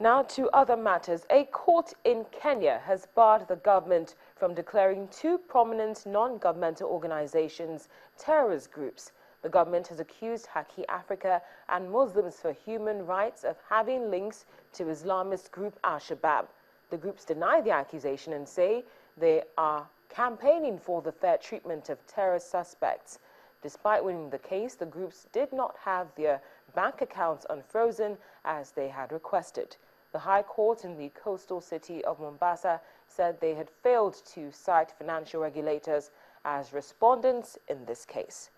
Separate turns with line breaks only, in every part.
Now to other matters. A court in Kenya has barred the government from declaring two prominent non-governmental organizations terrorist groups. The government has accused Haki Africa and Muslims for Human Rights of having links to Islamist group Al-Shabaab. The groups deny the accusation and say they are campaigning for the fair treatment of terrorist suspects. Despite winning the case, the groups did not have their bank accounts unfrozen as they had requested. The High Court in the coastal city of Mombasa said they had failed to cite financial regulators as respondents in this case.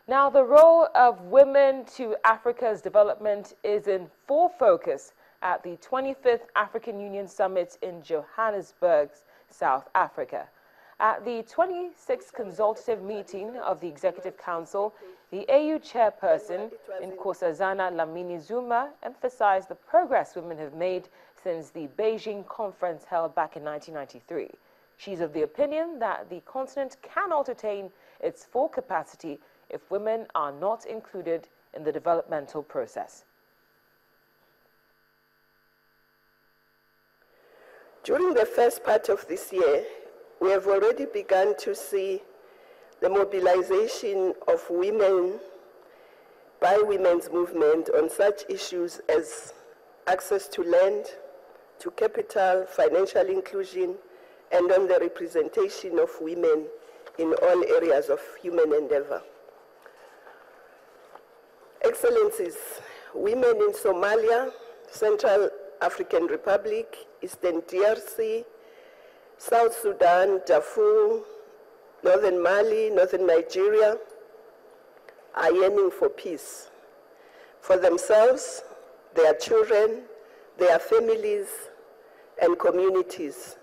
Now, the role of women to Africa's development is in full focus at the 25th African Union Summit in Johannesburg, South Africa. At the 26th consultative meeting of the Executive Council, the AU chairperson, Nkosazana Dlamini-Zuma, emphasized the progress women have made since the Beijing conference held back in 1993. She's of the opinion that the continent cannot attain its full capacity if women are not included in the developmental process.
During the first part of this year, we have already begun to see the mobilization of women by women's movement on such issues as access to land, to capital, financial inclusion, and on the representation of women in all areas of human endeavor. Excellencies, women in Somalia, Central African Republic, Eastern DRC, South Sudan, Darfur, Northern Mali, Northern Nigeria are yearning for peace for themselves, their children, their families, and communities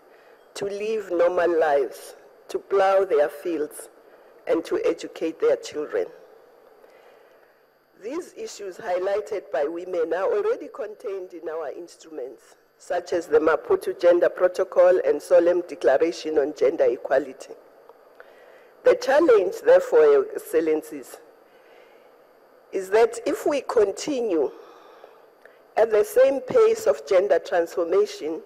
to live normal lives, to plow their fields, and to educate their children. These issues highlighted by women are already contained in our instruments, such as the Maputo Gender Protocol and Solemn Declaration on Gender Equality. The challenge, therefore, Your Excellencies, is that if we continue at the same pace of gender transformation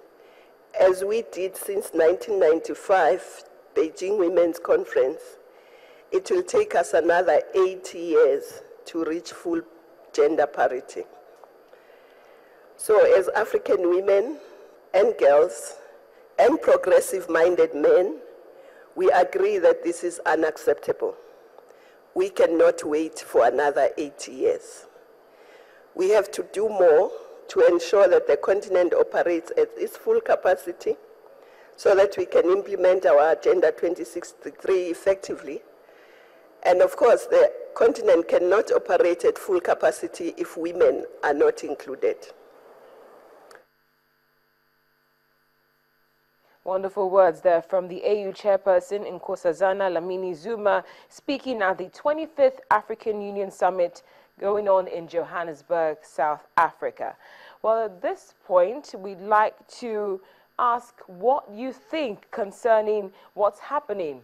as we did since 1995, Beijing Women's Conference, it will take us another 80 years to reach full gender parity. So as African women and girls and progressive-minded men, we agree that this is unacceptable. We cannot wait for another 80 years. We have to do more to ensure that the continent operates at its full capacity so that we can implement our Agenda 2063 effectively. And of course, the continent cannot operate at full capacity if women are not included.
Wonderful words there from the AU chairperson, Nkosazana Dlamini-Zuma, speaking at the 25th African Union Summit going on in Johannesburg, South Africa. Well, at this point, we'd like to ask what you think concerning what's happening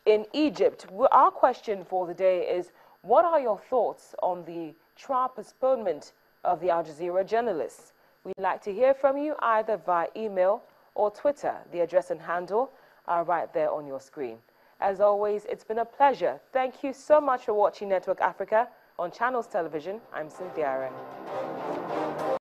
in Egypt. Our question for the day is, what are your thoughts on the trial postponement of the Al Jazeera journalists? We'd like to hear from you either via email or Twitter. The address and handle are right there on your screen. As always, it's been a pleasure. Thank you so much for watching Network Africa on Channels Television. I'm Cynthia Aaron.